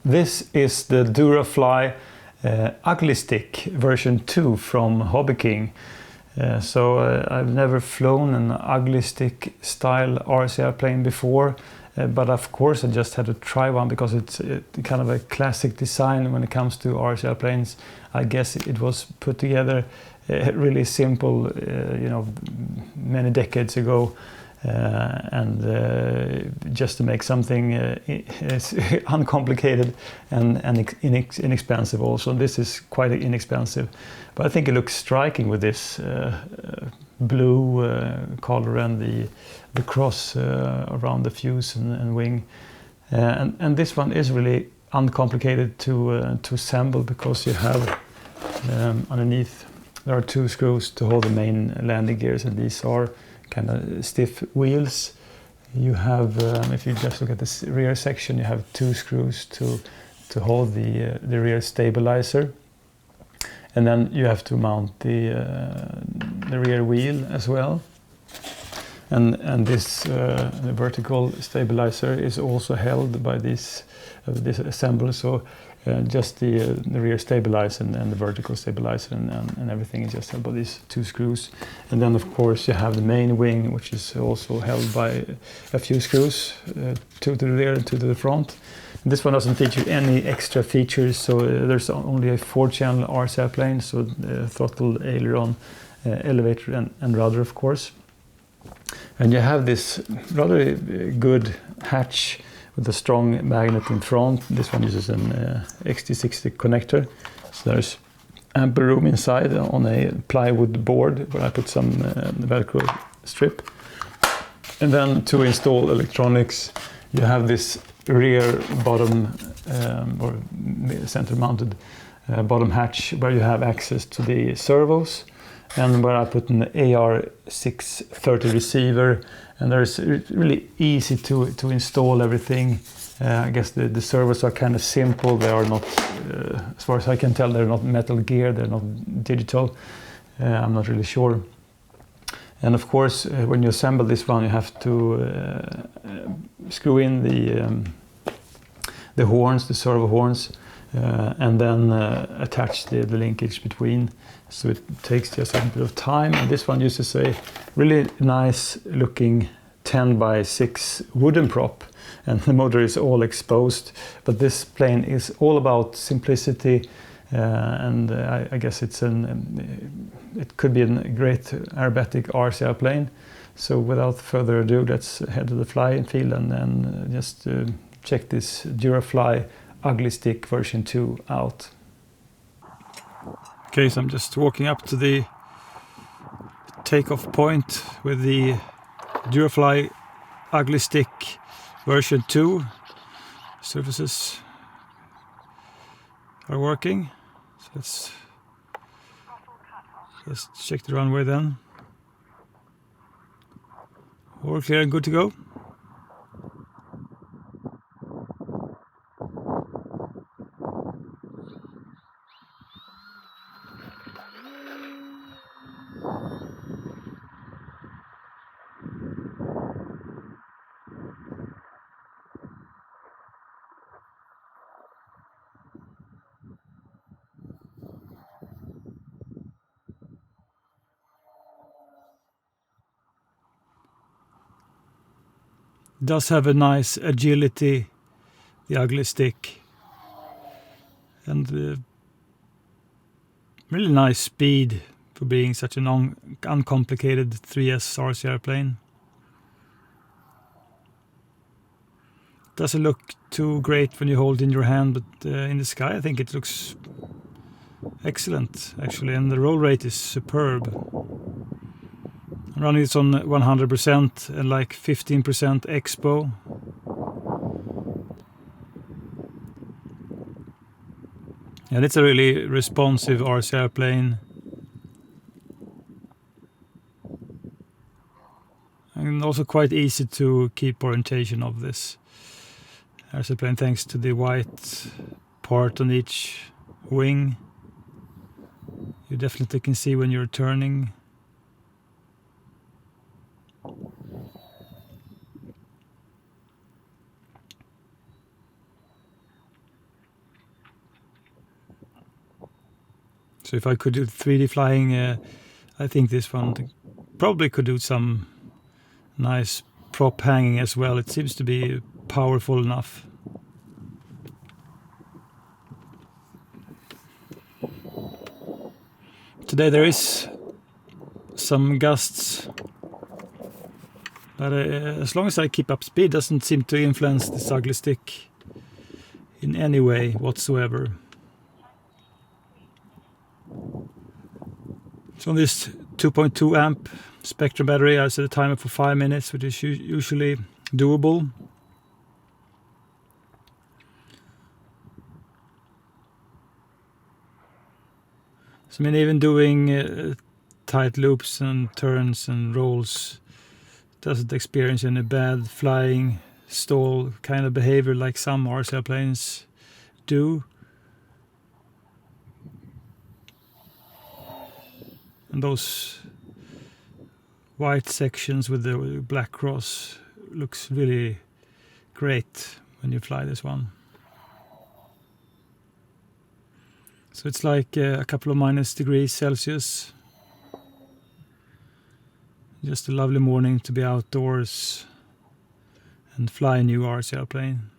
This is the Durafly Ugly Stick version 2 from Hobbyking. I've never flown an ugly stick style RC airplane before, but of course I just had to try one because it's kind of a classic design when it comes to RC airplanes. I guess it was put together really simple, many decades ago. Just to make something uncomplicated and inexpensive also. This is quite inexpensive, but I think it looks striking with this blue color and the cross around the fuse and wing. And this one is really uncomplicated to assemble because you have underneath there are 2 screws to hold the main landing gears, and these are kind of stiff wheels. You have, if you just look at the rear section, you have 2 screws to hold the rear stabilizer, and then you have to mount the rear wheel as well. And this the vertical stabilizer is also held by this assembly. So just the rear stabilizer and the vertical stabilizer and everything is just held by these 2 screws. And then of course you have the main wing, which is also held by a few screws, 2 to the rear and 2 to the front. And this one doesn't feature any extra features, so there's only a 4-channel RC airplane, so throttle, aileron, elevator and rudder of course. And you have this rather good hatch with a strong magnet in front. This one uses an XT60 connector. So there's ample room inside on a plywood board where I put some Velcro strip. And then to install electronics, you have this rear bottom or center mounted bottom hatch where you have access to the servos, and where I put an AR630 receiver, and there's really easy to install everything. I guess the servos are kind of simple. They are not, as far as I can tell, they're not metal gear, they're not digital. I'm not really sure. And of course, when you assemble this one, you have to screw in the horns, the servo horns, and then attach the linkage between. So it takes just a bit of time. And this one uses a really nice looking 10x6 wooden prop, and the motor is all exposed. But this plane is all about simplicity, and I guess it could be a great aerobatic RC airplane. So without further ado, let's head to the flying field and just check this Durafly Ugly Stick version 2 out. Okay, so I'm just walking up to the takeoff point with the Durafly Ugly Stick version 2. Surfaces are working. So let's check the runway then. All clear and good to go. Does have a nice agility, the Ugly Stick, and really nice speed for being such an uncomplicated 3S RC airplane. Doesn't look too great when you hold it in your hand, but in the sky I think it looks excellent actually, and the roll rate is superb. I'm running this on 100% and like 15% expo. And it's a really responsive RC airplane. And also quite easy to keep orientation of this RC plane thanks to the white part on each wing. You definitely can see when you're turning. So if I could do 3D flying, I think this one probably could do some nice prop hanging as well. It seems to be powerful enough. Today there is some gusts, but as long as I keep up speed, it doesn't seem to influence this ugly stick in any way whatsoever. So on this 2.2 amp Spectrum battery, I set a timer for 5 minutes, which is usually doable. So I mean, even doing tight loops and turns and rolls doesn't experience any bad flying stall kind of behavior like some RC airplanes do. And those white sections with the black cross looks really great when you fly this one. So it's like a couple of minus degrees Celsius. Just a lovely morning to be outdoors and fly a new RC airplane.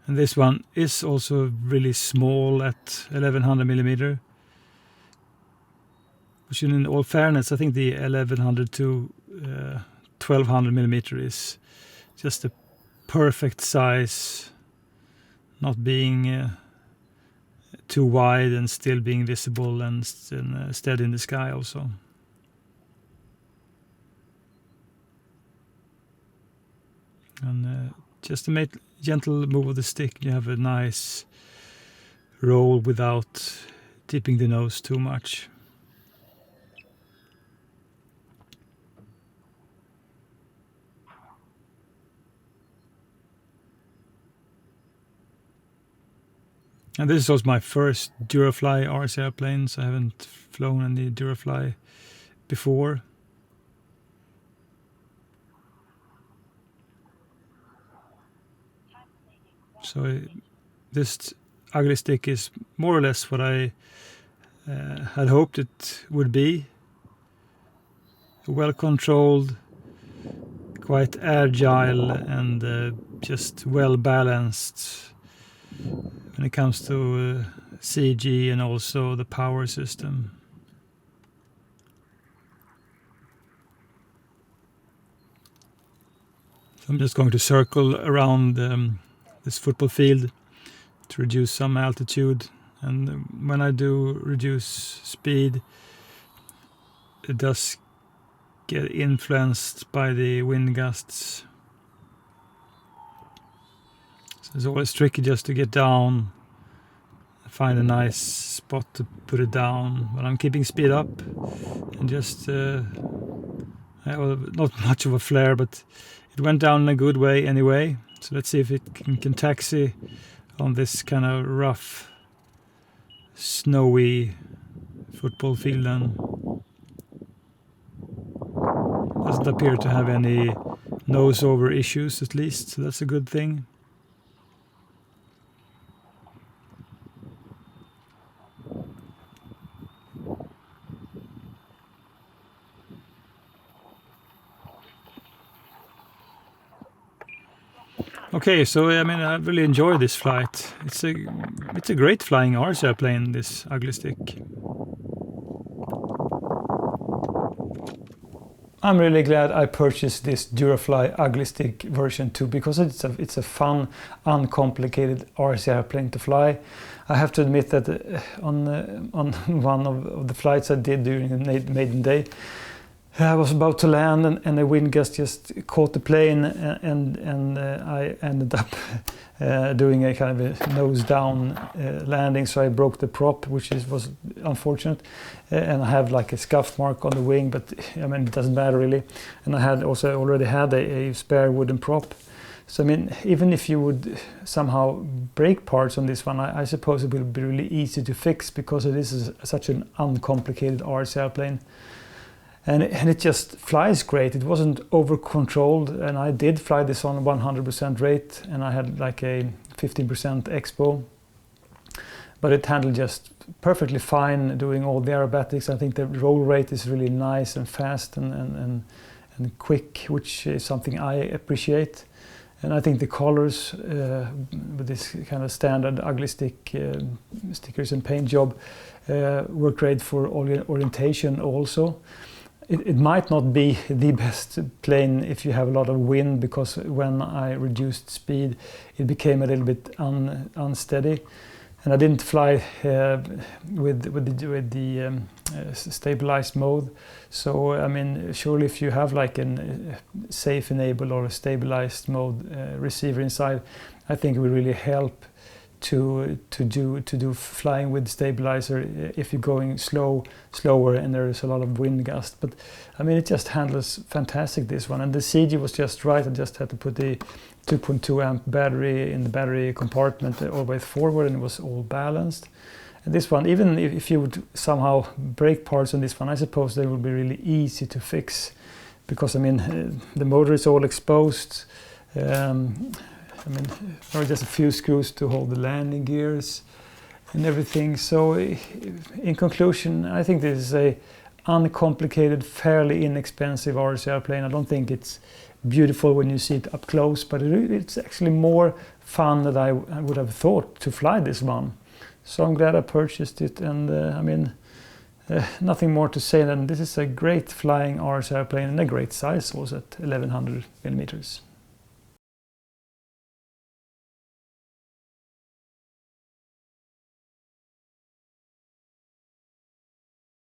And this one is also really small at 1100 millimeter. Which in all fairness, I think the 1100 to 1200 millimeter is just a perfect size, not being too wide and still being visible and steady in the sky also. And just to make gentle move of the stick, you have a nice roll without dipping the nose too much. And this is also my first Durafly RC airplanes. I haven't flown any Durafly before. So this ugly stick is more or less what I had hoped it would be. Well controlled, quite agile, and just well balanced when it comes to CG and also the power system. So I'm just going to circle around this football field to reduce some altitude, and when I do reduce speed, it does get influenced by the wind gusts. So it's always tricky just to get down, find a nice spot to put it down, but I'm keeping speed up and just not much of a flare, but it went down in a good way anyway. So let's see if it can taxi on this kind of rough, snowy football field then. Doesn't appear to have any nose over issues at least, so that's a good thing. Okay, so I mean, I really enjoy this flight. It's a great flying RC airplane, this ugly stick. I'm really glad I purchased this Durafly Ugly Stick version 2 because it's a fun, uncomplicated RC airplane to fly. I have to admit that on one of the flights I did during the maiden day, I was about to land and a wind gust just caught the plane and I ended up doing a kind of a nose down landing, so I broke the prop, which was unfortunate, and I have like a scuff mark on the wing, but I mean it doesn't matter really. And I had also already had a spare wooden prop, so I mean even if you would somehow break parts on this one, I suppose it will be really easy to fix because it is such an uncomplicated RC airplane. and it just flies great. It wasn't over controlled, and I did fly this on 100% rate, and I had like a 15% expo, but it handled just perfectly fine doing all the aerobatics. I think the roll rate is really nice and fast and quick, which is something I appreciate. And I think the colors with this kind of standard ugly stickers and paint job work great for orientation also. It might not be the best plane if you have a lot of wind, because when I reduced speed it became a little bit unsteady, and I didn't fly with the stabilized mode. So I mean, surely if you have like a safe enable or a stabilized mode receiver inside, I think it will really help to do flying with stabilizer if you're going slower and there is a lot of wind gust. But I mean, it just handles fantastic, this one, and the CG was just right. I just had to put the 2.2 amp battery in the battery compartment all the way forward, and it was all balanced. And this one, even if you would somehow break parts on this one, I suppose they would be really easy to fix, because I mean the motor is all exposed. I mean, there are just a few screws to hold the landing gears and everything. So in conclusion, I think this is a uncomplicated, fairly inexpensive RC airplane. I don't think it's beautiful when you see it up close, but it's actually more fun than I would have thought to fly this one. So I'm glad I purchased it, and I mean, nothing more to say than this is a great flying RC airplane and a great size also at 1100 millimeters.